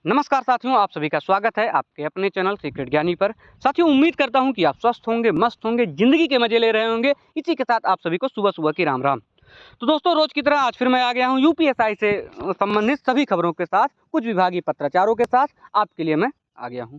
नमस्कार साथियों, आप सभी का स्वागत है आपके अपने चैनल सीक्रेट ज्ञानी पर। साथियों, उम्मीद करता हूं कि आप स्वस्थ होंगे, मस्त होंगे, ज़िंदगी के मज़े ले रहे होंगे। इसी के साथ आप सभी को सुबह-सुबह की राम-राम। तो दोस्तों, रोज़ की तरह आज फिर मैं आ गया हूं यूपीएससी से संबंधित सभी खबरों के साथ, कुछ विभागीय पत्राचारों के साथ आपके लिए मैं आ गया हूं।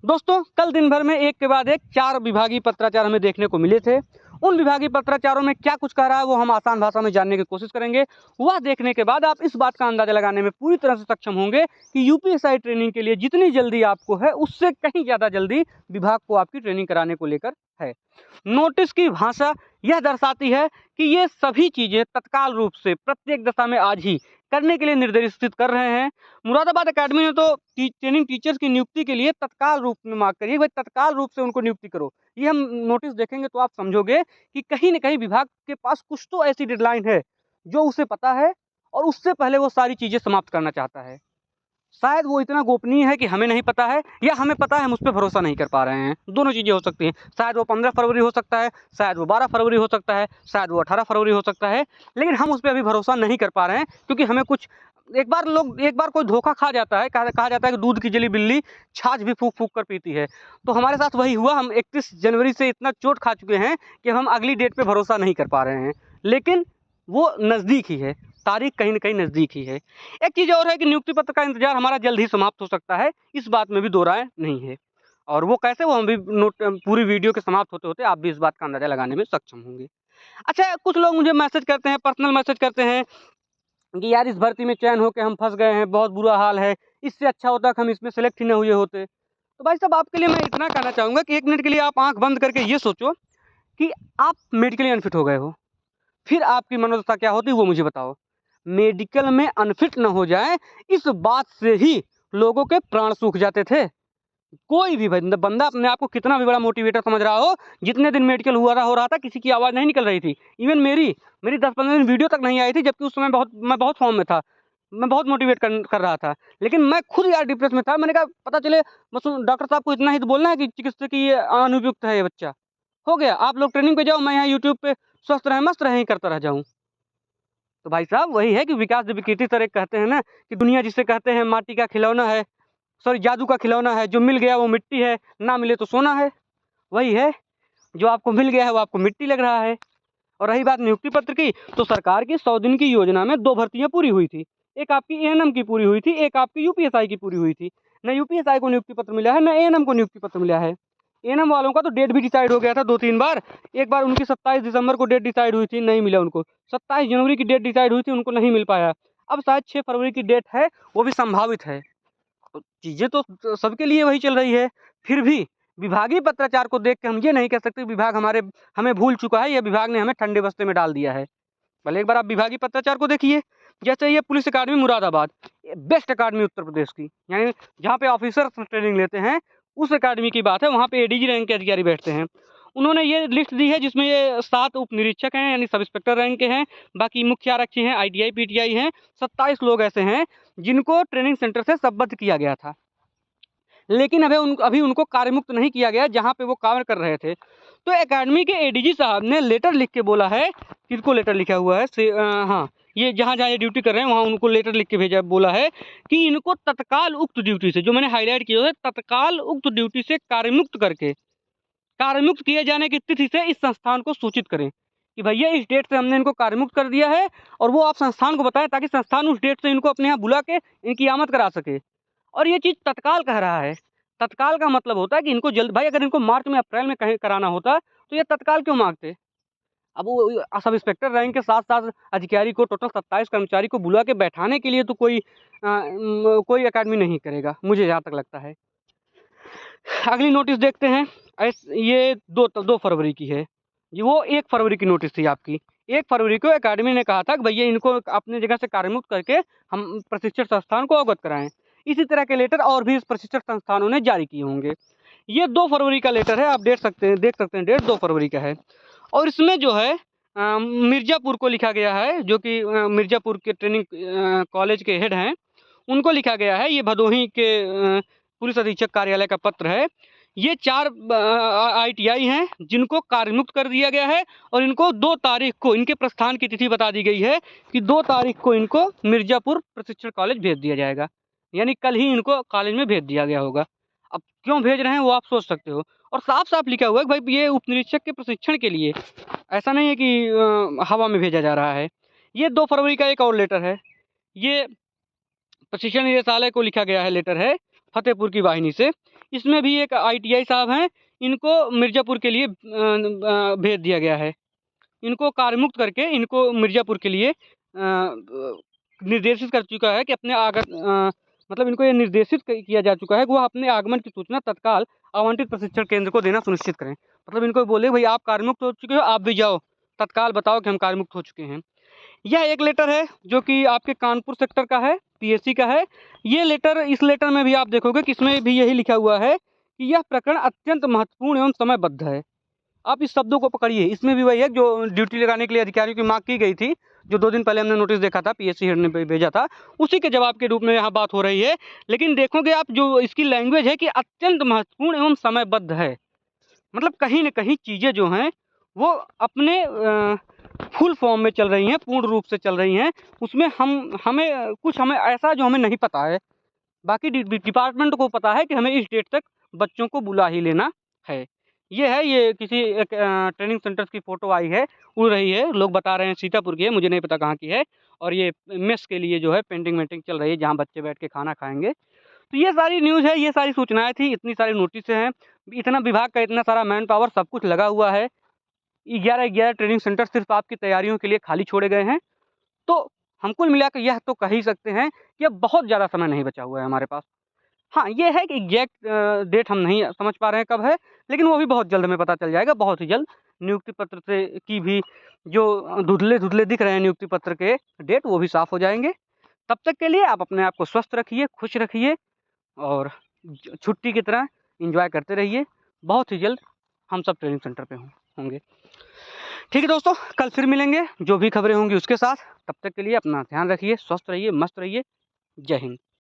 दोस्तों, कल दिन भर में एक के बाद एक 4 विभागीय पत्राचार हमें देखने को मिले थे। उन विभागीय पत्राचारों में क्या कुछ कह रहा है वो हम आसान भाषा में जानने की कोशिश करेंगे। वह देखने के बाद आप इस बात का अंदाज़ा लगाने में पूरी तरह से सक्षम होंगे कि यूपीएससी ट्रेनिंग के लिए जितनी जल्दी आपको है, उससे कहीं ज़्यादा जल्दी विभाग को आपकी ट्रेनिंग कराने को लेकर है। नोटिस की भाषा यह दर्शाती है कि ये सभी चीज़ें तत्काल रूप से प्रत्येक दशा में आज ही करने के लिए निर्देशित कर रहे हैं। मुरादाबाद अकेडमी ने तो ट्रेनिंग टीचर्स की नियुक्ति के लिए तत्काल रूप में मांग करी है, भाई तत्काल रूप से उनको नियुक्ति करो। ये हम नोटिस देखेंगे तो आप समझोगे कि कहीं न कहीं विभाग के पास कुछ तो ऐसी डेडलाइन है, जो उसे पता है और उससे पहले वो सारी चीज़ें समाप्त करना चाहता है। शायद वो इतना गोपनीय है कि हमें नहीं पता है, या हमें पता है हम उस पे भरोसा नहीं कर पा रहे हैं। दोनों चीज़ें हो सकती हैं। शायद वो 15 फरवरी हो सकता है, शायद वो 12 फरवरी हो सकता है, शायद वो 18 फरवरी हो सकता है, लेकिन हम उस पे अभी भरोसा नहीं कर पा रहे हैं क्योंकि हमें कुछ एक बार कोई धोखा खा जाता है, कहा जाता है कि दूध की जली बिल्ली छाछ भी फूँक-फूँक कर पीती है। तो हमारे साथ वही हुआ। हम 31 जनवरी से इतना चोट खा चुके हैं कि हम अगली डेट पे भरोसा नहीं कर पा रहे हैं। लेकिन वो नज़दीक ही है, तारीख कहीं न कहीं नज़दीक ही है। एक चीज़ और है कि नियुक्ति पत्र का इंतज़ार हमारा जल्द ही समाप्त हो सकता है, इस बात में भी दो राय नहीं है। और वो कैसे, वो हम भी पूरी वीडियो के समाप्त होते-होते आप भी इस बात का अंदाज़ा लगाने में सक्षम होंगे। अच्छा, कुछ लोग मुझे मैसेज करते हैं, पर्सनल मैसेज करते हैं कि यार इस भर्ती में चयन होके हम फँस गए हैं, बहुत बुरा हाल है, इससे अच्छा होता कि हम इसमें सेलेक्ट ही ना हुए होते। तो भाई साहब, आपके लिए मैं इतना कहना चाहूँगा कि 1 मिनट के लिए आप आँख बंद करके ये सोचो कि आप मेडिकली अनफिट हो गए हो। फिर आपकी मनोदशा क्या होती है वो मुझे बताओ। मेडिकल में अनफिट न हो जाए, इस बात से ही लोगों के प्राण सूख जाते थे। कोई भी बंदा अपने आप को कितना भी बड़ा मोटिवेटर समझ रहा हो, जितने दिन मेडिकल हो रहा था किसी की आवाज़ नहीं निकल रही थी। इवन मेरी 10-15 दिन वीडियो तक नहीं आई थी, जबकि उस समय मैं बहुत फॉर्म में था। मैं बहुत मोटिवेट कर रहा था। लेकिन मैं खुद यार डिप्रेस में था। मैंने कहा पता चले बस डॉक्टर साहब को इतना ही तो बोलना है कि चिकित्सक ये अनुपयुक्त है ये बच्चा। हो गया, आप लोग ट्रेनिंग पे जाओ, मैं यहाँ यूट्यूब पे स्वस्थ रहें, मस्त रहें करता रह जाऊँ। तो भाई साहब, वही है कि विकास जब विकृति सर एक कहते हैं ना कि दुनिया जिसे कहते हैं माटी का खिलौना है, सॉरी जादू का खिलौना है, जो मिल गया वो मिट्टी है, ना मिले तो सोना है। वही है, जो आपको मिल गया है वो आपको मिट्टी लग रहा है। और रही बात नियुक्ति पत्र की, तो सरकार की 100 दिन की योजना में 2 भर्तियाँ पूरी हुई थी। एक आपकी एएनएम की पूरी हुई थी, एक आपकी यूपीएसआई की पूरी हुई थी। ना यूपीएसआई को नियुक्ति पत्र मिला है, ना एएनएम को नियुक्ति पत्र मिला है। एएनएम वालों का तो डेट भी डिसाइड हो गया था 2-3 बार। एक बार उनकी 27 दिसंबर को डेट डिसाइड हुई थी, नहीं मिला उनको। 27 जनवरी की डेट डिसाइड हुई थी, उनको नहीं मिल पाया। अब शायद 6 फरवरी की डेट है, वो भी संभावित है। तो चीज़ें तो सबके लिए वही चल रही है। फिर भी विभागीय पत्राचार को देख के हम ये नहीं कह सकते विभाग हमें भूल चुका है या विभाग ने हमें ठंडे बस्ते में डाल दिया है। भले एक बार आप विभागीय पत्राचार को देखिए। जैसे ये पुलिस अकादमी मुरादाबाद, ये बेस्ट अकादमी उत्तर प्रदेश की, यानी जहाँ पे ऑफिसर्स ट्रेनिंग लेते हैं, उस अकादमी की बात है। वहाँ पे एडीजी रैंक के अधिकारी बैठते हैं। उन्होंने ये लिस्ट दी है जिसमें ये 7 उप निरीक्षक हैं, यानी सब इंस्पेक्टर रैंक के हैं, बाकी मुख्य आरक्षी हैं, आईटीआई, पीटीआई हैं, 27 लोग ऐसे हैं जिनको ट्रेनिंग सेंटर से संबद्ध किया गया था। लेकिन अभी उनको कार्यमुक्त नहीं किया गया जहाँ पे वो कार्य कर रहे थे। तो एकेडमी के एडीजी साहब ने लेटर लिख के बोला है, किसको लेटर लिखा हुआ है हाँ, ये जहाँ-जहाँ ये ड्यूटी कर रहे हैं वहाँ उनको लेटर लिख के भेजा बोला है कि इनको तत्काल उक्त ड्यूटी से, जो मैंने हाइलाइट किया है, तत्काल उक्त ड्यूटी से कार्यमुक्त किए जाने की तिथि से इस संस्थान को सूचित करें कि भैया इस डेट से हमने इनको कार्यमुक्त कर दिया है, और वो आप संस्थान को बताएं ताकि संस्थान उस डेट से इनको अपने यहाँ बुला के इनकी आमद करा सके। और ये चीज़ तत्काल कह रहा है। तत्काल का मतलब होता है कि इनको जल्द, भाई अगर इनको मार्च में अप्रैल में कहीं कराना होता तो ये तत्काल क्यों मांगते। अब वो सब इंस्पेक्टर रैंक के साथ-साथ अधिकारी को, टोटल 27 कर्मचारी को बुला के बैठाने के लिए तो कोई अकेडमी नहीं करेगा, मुझे जहाँ तक लगता है। अगली नोटिस देखते हैं। ये 2 फरवरी की है। ये वो 1 फरवरी की नोटिस थी आपकी। 1 फरवरी को अकेडमी ने कहा था कि भैया इनको अपनी जगह से कार्यमुक्त करके हम प्रशिक्षण संस्थान को अवगत कराएँ। इसी तरह के लेटर और भी इस प्रशिक्षण संस्थानों ने जारी किए होंगे। ये 2 फरवरी का लेटर है, आप देख सकते हैं डेट 2 फरवरी का है। और इसमें जो है मिर्ज़ापुर को लिखा गया है, जो कि मिर्ज़ापुर के ट्रेनिंग कॉलेज के हेड हैं, उनको लिखा गया है। ये भदोही के पुलिस अधीक्षक कार्यालय का पत्र है। ये 4 आईटीआई हैं जिनको कार्यमुक्त कर दिया गया है, और इनको 2 तारीख को इनके प्रस्थान की तिथि बता दी गई है कि 2 तारीख को इनको मिर्ज़ापुर प्रशिक्षण कॉलेज भेज दिया जाएगा। यानी कल ही इनको कॉलेज में भेज दिया गया होगा। अब क्यों भेज रहे हैं वो आप सोच सकते हो, और साफ-साफ लिखा हुआ है कि भाई ये उपनिरीक्षक के प्रशिक्षण के लिए, ऐसा नहीं है कि हवा में भेजा जा रहा है। ये 2 फरवरी का एक और लेटर है, ये प्रशिक्षण निदेशालय को लिखा गया है लेटर है, फ़तेहपुर की वाहिनी से। इसमें भी एक आईटीआई साहब हैं, इनको मिर्ज़ापुर के लिए भेज दिया गया है। इनको कार्यमुक्त करके इनको मिर्ज़ापुर के लिए निर्देशित कर चुका है कि मतलब इनको ये निर्देशित किया जा चुका है कि वह अपने आगमन की सूचना तत्काल आवंटित प्रशिक्षण केंद्र को देना सुनिश्चित करें। मतलब इनको बोले भाई आप कार्यमुक्त हो चुके हो, आप भी जाओ, तत्काल बताओ कि हम कार्यमुक्त हो चुके हैं। यह एक लेटर है जो कि आपके कानपुर सेक्टर का है, पीएससी का है। ये लेटर, इस लेटर में भी आप देखोगे कि इसमें भी यही लिखा हुआ है कि यह प्रकरण अत्यंत महत्वपूर्ण एवं समयबद्ध है। आप इस शब्दों को पकड़िए, इसमें भी वही है जो ड्यूटी लगाने के लिए अधिकारियों की मांग की गई थी, जो 2 दिन पहले हमने नोटिस देखा था, पीएससी हेड ने भेजा था, उसी के जवाब के रूप में यहाँ बात हो रही है। लेकिन देखोगे आप जो इसकी लैंग्वेज है कि अत्यंत महत्वपूर्ण एवं समयबद्ध है। मतलब कहीं न कहीं चीज़ें जो हैं वो अपने फुल फॉर्म में चल रही हैं, पूर्ण रूप से चल रही हैं। उसमें हमें ऐसा जो हमें नहीं पता है। बाकी डिपार्टमेंट को पता है कि हमें इस डेट तक बच्चों को बुला ही लेना है। ये किसी एक ट्रेनिंग सेंटर की फ़ोटो आई है, उड़ रही है, लोग बता रहे हैं सीतापुर की है, मुझे नहीं पता कहाँ की है। और ये मेस के लिए जो है पेंटिंग-वेंटिंग चल रही है, जहाँ बच्चे बैठ के खाना खाएँगे। तो ये सारी न्यूज़ है, ये सारी सूचनाएँ थी, इतनी सारी नोटिसें हैं, इतना विभाग का इतना सारा मैन पावर सब कुछ लगा हुआ है। 11-11 ट्रेनिंग सेंटर सिर्फ़ आपकी तैयारियों के लिए खाली छोड़े गए हैं। तो हम कुल मिला के यह तो कह ही सकते हैं कि अब बहुत ज़्यादा समय नहीं बचा हुआ है हमारे पास। हाँ, ये है कि एग्ज़ैक्ट डेट हम नहीं समझ पा रहे हैं कब है, लेकिन वो भी बहुत जल्द हमें पता चल जाएगा, बहुत ही जल्द। नियुक्ति पत्र से की भी जो धुंधले-धुंधले दिख रहे हैं नियुक्ति पत्र के डेट, वो भी साफ़ हो जाएँगे। तब तक के लिए आप अपने आप को स्वस्थ रखिए, खुश रखिए और छुट्टी की तरह एन्जॉय करते रहिए। बहुत ही जल्द हम सब ट्रेनिंग सेंटर पे होंगे। ठीक है दोस्तों, कल फिर मिलेंगे जो भी खबरें होंगी उसके साथ। तब तक के लिए अपना ध्यान रखिए, स्वस्थ रहिए, मस्त रहिए। जय हिंद।